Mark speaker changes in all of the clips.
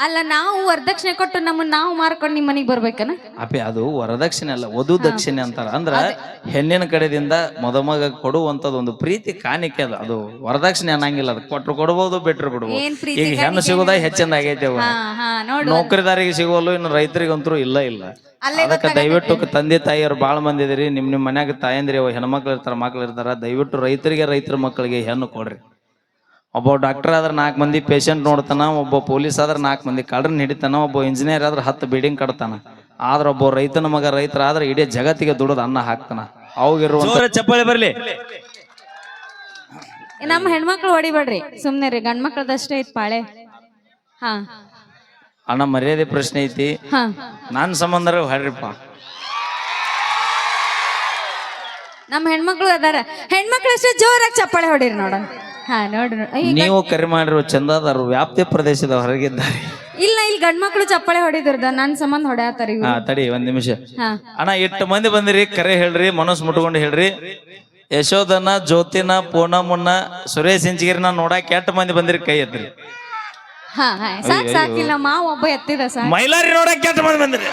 Speaker 1: ಅಲ್ಲ ನಾವು ವರದಕ್ಷಿಣೆ ಕೊಟ್ಟು ನಮ್ಮನ್ನ ನಾವು ಮಾರ್ಕೊಂಡು ನಿಮ್ಮ ಮನೆಗೆ ಬರ್ಬೇಕನ?
Speaker 2: ಅಪ್ಪಿ ಅದು ವರದಕ್ಷಿಣೆ ಅಲ್ಲ, ವಧು ದಕ್ಷಿಣೆ ಅಂತಾರ. ಅಂದ್ರ ಹೆಣ್ಣಿನ ಕಡೆದಿಂದ ಮದುಮಗ ಕೊಡುವಂತದ್ದು ಒಂದು ಪ್ರೀತಿ ಕಾಣಿಕೆ ಅದು. ಅದು ವರದಕ್ಷಿಣೆ ಅನ್ನಂಗಿಲ್ಲ. ಅದು ಕೊಟ್ರು ಕೊಡ್ಬೋದು, ಬಿಟ್ರು ಬಿಡ್ಬೋದು.
Speaker 1: ಏನ್ ಪ್ರೀತಿ
Speaker 2: ಈಗ ಹೆಣ್ಣು ಸಿಗೋದ ಹೆಚ್ಚಿಂದ ಆಗೈತೆ.
Speaker 1: ಹಾ ಹಾ ನೋಡು
Speaker 2: ನೌಕರಿದಾರಿಗೆ ಸಿಗೋಲು, ಇನ್ನು ರೈತರಿಗಂತೂ ಇಲ್ಲ ಇಲ್ಲ. ಅದಕ್ಕೆ ದಯವಿಟ್ಟು ತಂದೆ ತಾಯಿಯರು ಬಾಳ ಮಂದಿ ಇದೀರಿ. ನಿಮ್ ಮನ್ಯಾಗ ತಾಯಂದ್ರಿ ಹೆಣ್ಮಕ್ಳು ಇರ್ತಾರ, ಮಕ್ಳು ಇರ್ತಾರ. ದಯವಿಟ್ಟು ರೈತರ ಮಕ್ಕಳಿಗೆ ಹೆಣ್ಣು ಕೊಡ್ರಿ. ಒಬ್ಬ ಡಾಕ್ಟರ್ ಆದ್ರೆ 4 ಮಂದಿ ಪೇಷಂಟ್ ನೋಡ್ತಾನ, ಒಬ್ಬ ಪೊಲೀಸ್ ಆದ್ರೆ 4 ಮಂದಿ ಕಳ್ಳರನ್ನ ಹಿಡಿತಾನ, ಒಬ್ಬ ಇಂಜಿನಿಯರ್ ಆದ್ರೆ 10 ಬಿಲ್ಡಿಂಗ್ ಕಟ್ತಾನ. ಆದ್ರೆ ಒಬ್ಬ ರೈತನ ಮಗ ರೈತರಾದ್ರೆ ಇಡೀ ಜಗತ್ತಿಗೆ ದುಡಿದು ಅನ್ನ ಹಾಕ್ತಾನ. ಅವಾಗಿರುವಂತ ಚಪ್ಪಾಳೆ ಬರ್ಲಿ.
Speaker 1: ನಮ್ಮ ಹೆಣ್ಮಕ್ಳು ಹೊಡಿಬೇಡ್ರಿ, ಸುಮ್ನೆ ರೀ. ಗಂಡ್ ಮಕ್ಳದಷ್ಟೇ ಐತ್ ಪಾಳೆ. ಹಾ
Speaker 2: ಅಣ್ಣ ಮರ್ಯಾದೆ ಪ್ರಶ್ನೆ ಐತಿ.
Speaker 1: ಹಾ
Speaker 2: ನಾನ್ ಸಂಬಂಧ ಹೇಳ್ರಿಪ್ಪ.
Speaker 1: ನಮ್ಮ ಹೆಣ್ಮಕ್ಳು ಅದಾರ, ಹೆಣ್ಮಕ್ಳು ಅಷ್ಟೇ ಜೋರಾಗಿ ಚಪ್ಪಾಳೆ ಹೊಡೀರಿ ನೋಡ. ಹಾ ನೋಡ್ರಿ,
Speaker 2: ನೀವು ಕರೆ ಮಾಡಿರೋ ಚಂದಾದಾರರು ವ್ಯಾಪ್ತಿ ಪ್ರದೇಶದ ಹೊರಗಿದ್ದಾರೆ.
Speaker 1: ಇಲ್ಲ ಇಲ್ಲಿ ಗಂಡ್ ಮಕ್ಳು ಚಪ್ಪಾಳೆ ಹೊಡಿದಿರ್ದ ನನ್ ಸಂಬಂಧ ಹೊಡ್ಯಾತಾರ.
Speaker 2: ಹಾ ತಡಿ ಒಂದ್ ನಿಮಿಷ.
Speaker 1: ಹಾ
Speaker 2: ಅಣ್ಣ 8 ಮಂದಿ ಬಂದಿರಿ, ಕರೆ ಹೇಳ್ರಿ, ಮನಸ್ಸು ಮುಟ್ಕೊಂಡು ಹೇಳ್ರಿ. ಯಶೋಧನ, ಜ್ಯೋತಿನ, ಪೂನಮನ್ನ, ಸುರೇಶ್ ಇಂಚಗಿರಿನ ನೋಡಕ್ 8 ಮಂದಿ ಬಂದಿರಿ, ಕೈ ಎತ್ರಿ.
Speaker 1: ಹಾ ಸಾಕ್ ಸಾಕಿಲ್ಲ, ಮಾವ ಒಬ್ಬ ಎತ್ತಿದ ಸಾಕು.
Speaker 2: ಮೈಲಾರಿ ನೋಡಕ್ 8 ಮಂದಿ ಬಂದಿರಿ.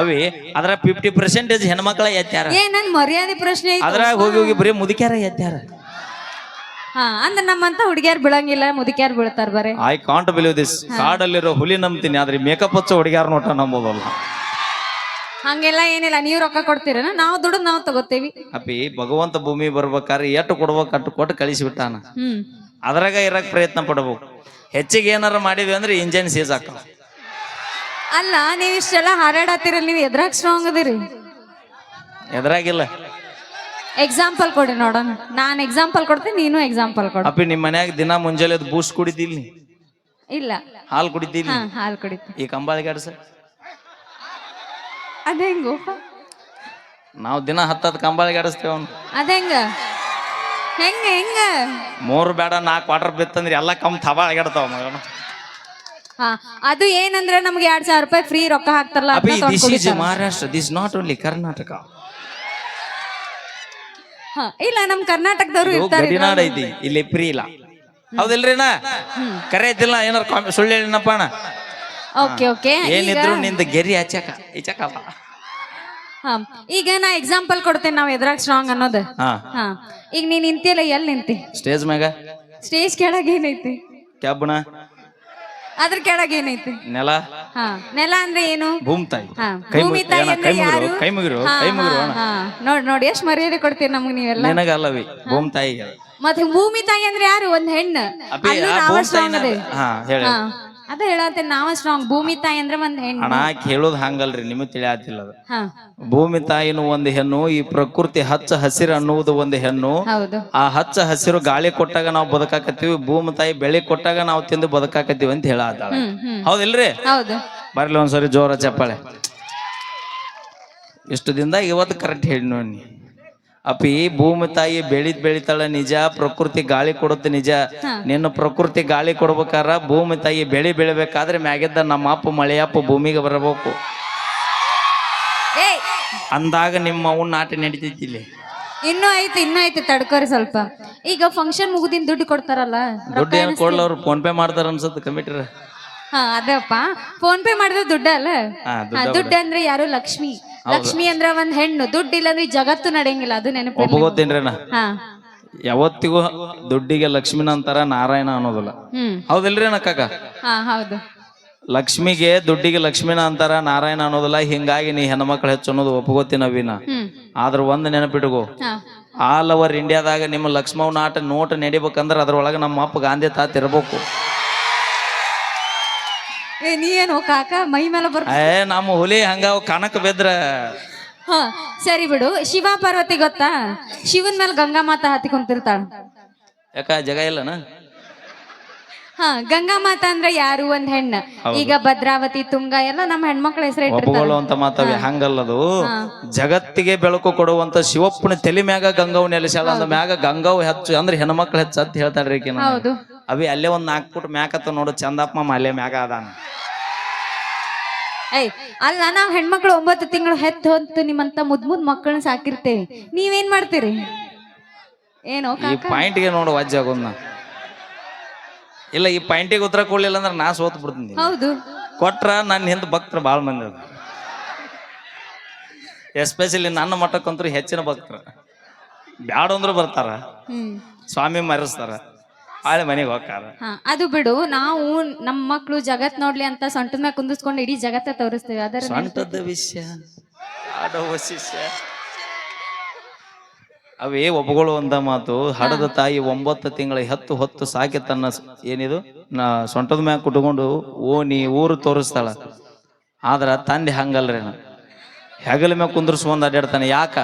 Speaker 2: ಅವಿ ಅದ್ರ 50% ಹೆಣ್ಮಕ್ಳ ಎತ್ಯಾರ.
Speaker 1: ಏ ನನ್ ಮರ್ಯಾದೆ ಪ್ರಶ್ನೆ ಐತಿ.
Speaker 2: ಅದ್ರಾಗ ಹೋಗಿ ಹೋಗಿ ಬರೀ ಮುದುಕ್ಯಾರ ಎತ್ಯಾರ.
Speaker 1: ಹಾ ಅಂದ್ರ ನಮ್ಮಂತ ಹುಡುಗಿಯಾರ್ ಬೀಳಂಗಿಲ್ಲ, ಮುದುಕ್ಯಾರ್ ಬೀಳ್ತಾರ ಬರೇ.
Speaker 2: I can't believe this. ಕಾಡಲ್ಲಿರೋ ಹುಲಿ ನಂಬ್ತೀನಿ, ಆದ್ರೆ ಮೇಕಪ್ ಹಚ್ಚೋ ಹುಡುಗ್ಯಾರ ನೋಟ ನಂಬೋದಲ್ಲ.
Speaker 1: ಹಂಗೆಲ್ಲ ಏನಿಲ್ಲ, ನೀವ್ ರೊಕ್ಕ ಕೊಡ್ತೀರನ, ನಾವು ದುಡ್ಡು ನಾವು ತಗೋತೇವಿ.
Speaker 2: ಅಪ್ಪಿ ಭಗವಂತ ಭೂಮಿ ಬರ್ಬೇಕಾದ್ರೆ ಎಷ್ಟು ಕೊಡ್ಬೇಕು ಅಟ್ಟು ಕೊಟ್ಟು ಕಳಿಸಿಬಿಟ್ಟಾನ. ಅದ್ರಾಗ ಇರಕ್ ಪ್ರಯತ್ನ ಪಡ್ಬೇಕು. ಹೆಚ್ಚಿಗೆ ಏನಾರ ಮಾಡಿದ್ವಿ ಅಂದ್ರೆ ಇಂಜನ್ ಸೀಸ್ ಹಾಕ.
Speaker 1: ಅಲ್ಲ ನೀವ್ ಇಷ್ಟೆಲ್ಲ ಹಾರಾಡತ್ತೀರಲ್ಲ, ನೀವ್ ಎದ್ರಾಗ ಸ್ಟ್ರಾಂಗ್ ಅದಿರಿ?
Speaker 2: ಎದ್ರಾಗಿಲ್ಲ.
Speaker 1: ಎಕ್ಸಾಂಪಲ್ ಕೊಡಿ ನೋಡೋಣ. ನಾನ್ ಎಕ್ಸಾಂಪಲ್ ಕೊಡ್ತೀನಿ, ನೀನು ಎಕ್ಸಾಂಪಲ್ ಕೊಡು.
Speaker 2: ಅಪ್ಪಿ ನಿಮ್ ಮನ್ಯಾಗ ದಿನ ಮುಂಜಾನೆ ಬೂಸ್ಟ್ ಕುಡಿದಿಲ್ಲ?
Speaker 1: ಇಲ್ಲ.
Speaker 2: ಹಾಲು ಕುಡಿದಿಲ್ಲ?
Speaker 1: ಹಾಲು ಕುಡಿತೀನಿ.
Speaker 2: ಈ ಕಂಬಾಳಿಗೆ ಆಡ್ಸ
Speaker 1: ಅದೇಂಗು?
Speaker 2: ನಾವು ದಿನ 10 ಕಂಬಾಳಿಗೆ ಆಡಿಸ್ತೇವ.
Speaker 1: ಅದೇಂಗ ಹೆಂಗ ಹೆಂಗ
Speaker 2: 3 ಬೇಡ 4 ಕ್ವಾರ್ಟರ್ ಬಿತ್ತಂದ್ರೆ ಎಲ್ಲ ಕಮ್ ತಬಾಳಿಗಾಡ್ತಾವ ಮಗನ.
Speaker 1: ಹಾ ಅದು ಏನಂದ್ರೆ ನಮ್ಗೆ 2,000 ರೂಪಾಯಿ ಫ್ರೀ ರೊಕ್ಕ ಹಾಕ್ತಾರಲ್ಲ.
Speaker 2: This is Maharashtra, this not only Karnataka.
Speaker 1: ಇಲ್ಲ ನಮ್ ಕರ್ನಾಟಕದವ್ರು ಇರ್ತಾರೆ.
Speaker 2: ಗಡಿನಾಡ ಐತಿ, ಇಲ್ಲಿ ಫ್ರೀ ಇಲ್ಲ. ಹೌದಿಲ್ರಿನ? ಕರೆ ಐತಿಲ್ಲ, ಏನಾರ ಸುಳ್ಳು ಹೇಳಿನಪ್ಪ ಅಣ್ಣ.
Speaker 1: Okay okay.
Speaker 2: ಏನಿದ್ರು ನಿಂದ ಗೆರಿ ಹಚ್ಚಕ ಈಚಕಲ್ಲ.
Speaker 1: ಈಗ ನಾ ಎಕ್ಸಾಂಪಲ್ ಕೊಡ್ತೇನೆ, ನಾವ್ ಎದ್ರಾಗ ಸ್ಟ್ರಾಂಗ್ ಅನ್ನೋದು. ಹಾ ಈಗ ನೀನ್ ನಿಂತಿಯಲ್ಲ, ಎಲ್ಲಿ ನಿಂತಿ?
Speaker 2: ಸ್ಟೇಜ್ ಮ್ಯಾಗ.
Speaker 1: ಸ್ಟೇಜ್ ಕೆಳಗೆ ಏನೈತಿ?
Speaker 2: ಕ್ಯಾಬ್ನ.
Speaker 1: ಅದ್ರ ಕೆಳಗೆ ಏನೈತಿ?
Speaker 2: ನೆಲ.
Speaker 1: ಹಾ ನೆಲ ಅಂದ್ರೆ ಏನು?
Speaker 2: ಭೂಮಿ ತಾಯಿ.
Speaker 1: ಭೂಮಿ ತಾಯಿ ಅಂದ್ರೆ ಯಾರು?
Speaker 2: ಕೈ ಮುಗಿರು ಕೈ ಮುಗಿರು.
Speaker 1: ನೋಡ್ ನೋಡಿ ಎಷ್ಟ್ ಮರ್ಯಾದೆ ಕೊಡ್ತೀರಿ ನಮ್ಗೆ ನೀವೆಲ್ಲ.
Speaker 2: ನಿನಗಲ್ಲವಿ ಭೂಮಿ ತಾಯಿಗೆ.
Speaker 1: ಮತ್ತೆ ಭೂಮಿ ತಾಯಿ ಅಂದ್ರೆ ಯಾರು? ಒಂದ್ ಹೆಣ್ಣು. ಅದ ಹೇಳತ್ತೆ, ನಾವ ಸ್ಟ್ರಾಂಗ್. ಭೂಮಿ ತಾಯಿ ಅಂದ್ರೆ ಒಂದ್ ಹೆಣ್ಣು.
Speaker 2: ಅಣ್ಣ ಕೇಳೋದ್ ಹಂಗಲ್ರಿ, ನಿಮಗ್ ತಿಳಿಯಾತಿಲ್ಲ ಅದು. ಭೂಮಿ ತಾಯಿನೂ ಒಂದು ಹೆಣ್ಣು, ಈ ಪ್ರಕೃತಿ ಹಚ್ಚ ಹಸಿರು ಅನ್ನುವುದು ಒಂದು ಹೆಣ್ಣು. ಆ ಹಚ್ಚ ಹಸಿರು ಗಾಳಿ ಕೊಟ್ಟಾಗ ನಾವು ಬದುಕಾಕತ್ತೀವಿ, ಭೂಮಿ ತಾಯಿ ಬೆಳೆ ಕೊಟ್ಟಾಗ ನಾವು ತಿಂದು ಬದುಕಾಕತ್ತೀವಿ ಅಂತ ಹೇಳತ್ತಾಳ. ಹೌದಿಲ್ರಿ? ಬರ್ಲಿ ಒಂದ್ಸರಿ ಜೋರ ಚಪ್ಪಾಳೆ. ಇಷ್ಟು ದಿನದಾಗ ಇವತ್ತು ಕರೆಕ್ಟ್ ಹೇಳಿ ನೋಡಿ. ಅಪ್ಪಿ ಭೂಮಿ ತಾಯಿ ಬೆಳಿತಾಳ ನಿಜ, ಪ್ರಕೃತಿ ಗಾಳಿ ಕೊಡುತ್ತೆ ನಿಜ. ನಿನ್ನ ಪ್ರಕೃತಿ ಗಾಳಿ ಕೊಡ್ಬೇಕಾರ ಭೂಮಿ ತಾಯಿ ಬೆಳಿಬೇಕಾದ್ರೆ ಮ್ಯಾಗಿದ್ದ ನಮ್ಮ ಅಪ್ಪ ಮಳೆಯಪ್ಪ ಭೂಮಿಗೆ ಬರಬೇಕು. ಅಂದಾಗ ನಿಮ್ಮ ಅವ್ನ ನಾಟಿ ನಡೀತೈತಿ. ಇಲ್ಲಿ
Speaker 1: ಇನ್ನೂ ಐತಿ ತಡ್ಕೋರಿ ಸ್ವಲ್ಪ. ಈಗ ಫಂಕ್ಷನ್ ಮುಗಿದಿನ ದುಡ್ಡು ಕೊಡ್ತಾರಲ್ಲ,
Speaker 2: ದುಡ್ಡು ಏನ್ ಕೊಡ್ಲ, ಅವ್ರು ಫೋನ್ ಪೇ ಮಾಡ್ತಾರ ಅನ್ಸತ್ ಕಮಿಟ್ರ.
Speaker 1: ಅದಪ್ಪ ಫೋನ್ ಪೇ ಮಾಡಿದ್ರೆ ದುಡ್ಡ ಅಲ್ಲ. ದುಡ್ಡು ಅಂದ್ರೆ ಯಾರು? ಲಕ್ಷ್ಮಿ. ಲಕ್ಷ್ಮಿ ಅಂದ್ರ ಒಂದ್ ಹೆಣ್ಣು. ದುಡ್ಡು ಇಲ್ಲಂದ್ರೆ ಜಗತ್ತು ನಡೆಯಂಗಿಲ್ಲ, ಅದು ನೆನಪು.
Speaker 2: ಒಪ್ಪಗೋತೇನ್ರಿ. ಯಾವತ್ತಿಗೂ ದುಡ್ಡಿಗೆ ಲಕ್ಷ್ಮಿನ ಅಂತಾರ, ನಾರಾಯಣ ಅನ್ನೋದಿಲ್ಲ. ಹೌದಿಲ್ರಿ ಅಕ್ಕ?
Speaker 1: ಹೌದು.
Speaker 2: ಲಕ್ಷ್ಮಿಗೆ ದುಡ್ಡಿಗೆ ಲಕ್ಷ್ಮಿನ ಅಂತಾರ, ನಾರಾಯಣ ಅನ್ನೋದಿಲ್ಲ. ಹಿಂಗಾಗಿ ನೀ ಹೆಣ್ಮಕ್ಳು ಹೆಚ್ಚು ಅನ್ನೋದು ಒಪ್ಪಗೋತೀನಿ ಅವಿನ. ಆದ್ರ ಒಂದ್ ನೆನಪಿಟ್ಕೋ, ಆಲ್ ಓವರ್ ಇಂಡಿಯಾದಾಗ ನಿಮ್ಮ ಲಕ್ಷ್ಮವ್ ನಾಟ ನೋಟ್ ನಡಿಬೇಕಂದ್ರ ಅದ್ರೊಳಗ ನಮ್ಮ ಅಪ್ಪ ಗಾಂಧಿ ತಾತ ಇರ್ಬೇಕು.
Speaker 1: ನೀನು ಕಾಕ ಮೈ ಮೇಲೆ ಬರ್ತ.
Speaker 2: ನಮ್ಮ ಹುಲಿ ಹಂಗ ಕನಕ ಬಿದ್ರ.
Speaker 1: ಸರಿ ಬಿಡು. ಶಿವ ಪಾರ್ವತಿ ಗೊತ್ತಾ? ಶಿವನ್ ಮೇಲೆ ಗಂಗಾ ಮಾತಾ ಹತ್ತಿ ಕುಂತಿರ್ತಾಳ.
Speaker 2: ಯಾಕ ಜಗ ಇಲ್ಲನ?
Speaker 1: ಗಂಗಾ ಮಾತಾ ಅಂದ್ರೆ ಯಾರು? ಒಂದ್ ಹೆಣ್ಣ. ಈಗ ಭದ್ರಾವತಿ, ತುಂಗ ಎಲ್ಲ ನಮ್ಮ ಹೆಣ್ಮಕ್ಳ ಹೆಸರು
Speaker 2: ಒಪ್ಪುಕೊಳ್ಳುವಂತ ಮಾತವಿ. ಹಂಗಲ್ಲದು, ಜಗತ್ತಿಗೆ ಬೆಳಕು ಕೊಡುವಂತ ಶಿವಪ್ಪನ ತಲೆ ಮ್ಯಾಗ ಗಂಗಾವ್ ನೆಲೆಸಾಳ. ಅಂದ ಮ್ಯಾಗ ಗಂಗಾವ್ ಹೆಚ್ಚು ಅಂದ್ರೆ ಹೆಣ್ಮಕ್ಳು ಹೆಚ್ಚು ಅಂತ ಹೇಳ್ತಾಳ್ರಿ. ಅವಿ ಅಲ್ಲೇ ಒಂದ್ 4 ಫುಟ್ ಮ್ಯಾಕತ್ತ ನೋಡು, ಚಂದಪ್ಪ ಅಲ್ಲೇ ಮ್ಯಾಗ ಅದಾನ.
Speaker 1: ಅಲ್ಲ, ನಾವ್ ಹೆಣ್ಮಕ್ಳು 9 ತಿಂಗಳು ಹೊತ್ತು ನಿಮ್ಮಂತ ಮುದ್ ಮಕ್ಕಳನ್ನ ಸಾಕಿರ್ತೇವಿ. ನೀವೇನ್ ಮಾಡ್ತೀರಿ? ಏನೋ
Speaker 2: ಪಾಯಿಂಟ್ಗೆ ನೋಡು ವಜ್ಜಾಗೋದ್ನ. ಇಲ್ಲ ಈ ಪಾಯಿಂಟಿಗೆ ಉತ್ತರ ಕೊಡ್ಲಿಲ್ಲ ಅಂದ್ರೆ ನಾ ಸೋತ್ ಬಿಡ್ತೀನಿ.
Speaker 1: ಹೌದು.
Speaker 2: ಕೊಟ್ರ ನನ್ನ ಹಿಂದೆ ಭಕ್ತರು ಭಾಳ ಮಂದಿ ಅದ, ಎಸ್ಪೆಷಲಿ ನನ್ನ ಮಠಕ್ಕಂತೂ ಹೆಚ್ಚಿನ ಭಕ್ತರು. ಬ್ಯಾಡ ಅಂದ್ರು ಬರ್ತಾರ, ಸ್ವಾಮಿ ಮರೆಸ್ತಾರ, ಆಳೆ ಮನೆಗೆ ಹೋಗ್ತಾರ.
Speaker 1: ಅದು ಬಿಡು, ನಾವು ನಮ್ಮ ಮಕ್ಳು ಜಗತ್ ನೋಡ್ಲಿ ಅಂತ ಸೊಂಟದ ಮ್ಯಾಗ ಕುಂದಿಸ್ಕೊಂಡು ಇಡೀ ಜಗತ್ತ ತೋರಿಸ್ತೇವೆ. ಅದರ
Speaker 2: ಸ್ವಂತದ ವಿಷಯ ಆಡವ ಶಿಷ್ಯ ಅವೇ ಒಬ್ಬಗಳು ಒಂದ ಮಾತು. ಹಡದ ತಾಯಿ 9 ತಿಂಗಳ ಹೊತ್ತು ಸಾಕಿ ತನ್ನ ಏನಿದು ಸೊಂಟದ ಮ್ಯಾಗ ಕುಟ್ಕೊಂಡು ಓಣಿ ಊರು ತೋರಿಸ್ತಾಳ. ಆದ್ರ ತಂದೆ ಹಂಗಲ್ರಿ, ಹೆಗಲ ಮ್ಯಾಗ ಕುಂದ್ರಸ್ಕೊಂಡ್ ಅಡ್ಡಾಡ್ತಾನೆ. ಯಾಕ?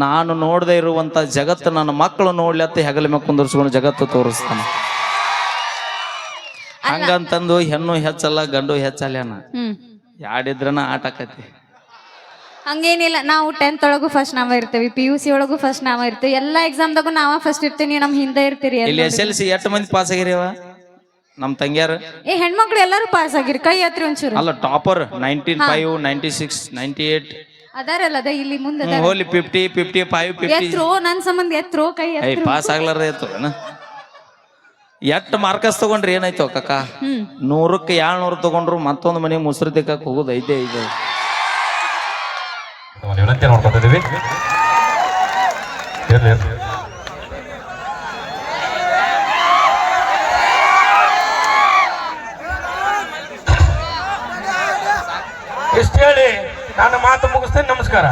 Speaker 2: ನಾನು ನೋಡದೆ ಇರುವಂತ ಜಗತ್ತು ನನ್ನ ಮಕ್ಕಳು ನೋಡ್ಲಿ ಅಂತ ಹೆಗಲ ಮ್ಯಾಗ ಕುಂದ್ರಸ್ಕೊಂಡು ಜಗತ್ತು ತೋರಿಸ್ತಾನೆ. ಹಂಗಂತಂದು ಹೆಣ್ಣು ಹೆಚ್ಚಲ್ಲ ಗಂಡು ಹೆಚ್ಚಲ್ಲ, ಯಾಡಿದ್ರನ ಆಟ ಆಕತಿ.
Speaker 1: ಹಂಗೇನಿಲ್ಲ, ನಾವು 10th ಒಳಗೂ ಫಸ್ಟ್ ನಾವ ಇರ್ತೇವಿ, PUC ಒಳಗೂ ಫಸ್ಟ್ ನಾವ ಇರ್ತೇವಿ, ಎಲ್ಲಾ ಎಕ್ಸಾಮ್ದಾಗೂ ನಾವ ಫಸ್ಟ್ ಇರ್ತೀನಿ, ನಮ್ ಹಿಂದೆ ಇರ್ತೀರಿ.
Speaker 2: ಇಲ್ಲಿ SLC 8 ಮಂದಿ ಪಾಸ್ ಆಗಿರಿವ ನಮ್ ತಂಗ್ಯಾರ.
Speaker 1: ಹೆಣ್ಮಕ್ಳು ಎಲ್ಲಾರು ಪಾಸ್ ಆಗಿರಿ, ಕೈ ಹತ್ರಿ ಒಂಚೂರು.
Speaker 2: ಅಲ್ಲ ಟಾಪರ್ 95, 96, 98
Speaker 1: ಅದಾರಲ್ಲ, ಅದ ಇಲ್ಲಿ ಮುಂದೆ
Speaker 2: ಹೋಲಿ 50, 55, 50
Speaker 1: ಎತ್ರೋ ನನ್ ಸಂಬಂಧ ಎತ್ರೋ ಕೈ
Speaker 2: ಪಾಸ್ ಆಗ್ಲಾರ ಎತ್ತು. ಎಟ್ ಮಾರ್ಕಸ್ ತಗೊಂಡ್ರಿ ಏನಾಯ್ತು ಕಕ್ಕ? 100ಕ್ಕೆ 700 ತಗೊಂಡ್ರು ಮತ್ತೊಂದು ಮನೆಗೆ ಮುಸ್ರು ತಿಕ್ಕಕ್ ಹೋಗುದು ಐದೇ ಇದೆ.
Speaker 3: ವಿನಂತಿ ನೋಡ್ಕೊತಾ ಇದೀವಿ.
Speaker 4: ಇಷ್ಟು ಹೇಳಿ ನಾನು ಮಾತು ಮುಗಿಸ್ತೇನೆ. ನಮಸ್ಕಾರ.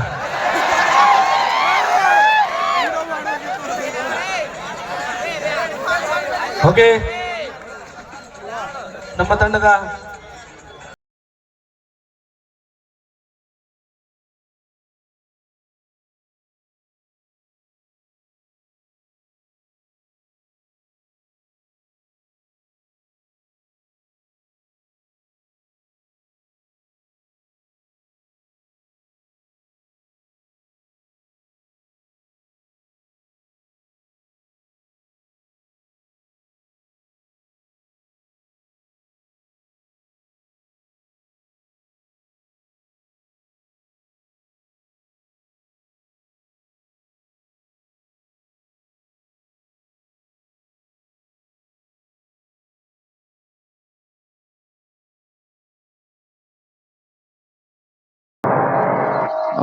Speaker 4: ಓಕೆ, ನಮ್ಮ ತಂಡದ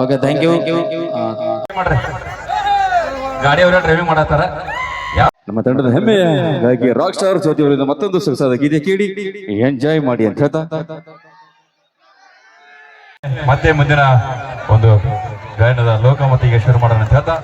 Speaker 2: ಓಕೆ, ಥ್ಯಾಂಕ್ ಯು.
Speaker 4: ಮಾಡ್ರಿ, ಗಾಡಿಯವರ ಡ್ರೈವಿಂಗ್ ಮಾಡತ್ತಾರ.
Speaker 5: ನಮ್ಮ ತಂಡದ ಹೆಮ್ಮೆಯಾಗಿ ರಾಕ್ ಸ್ಟಾರ್ ಜ್ಯೋತಿ ಅವರಿಂದ ಮತ್ತೊಂದು ಸೊಗಸಾದ ಗೀತೆ ಕೇಳಿ ಎಂಜಾಯ್ ಮಾಡಿ ಅಂತ ಹೇಳ್ತಾ
Speaker 4: ಮತ್ತೆ ಮುಂದಿನ ಒಂದು ಗಾಯನದ ಲೋಕಮತಿಗೆ ಶುರು ಮಾಡೋಣ ಅಂತ ಹೇಳ್ತಾ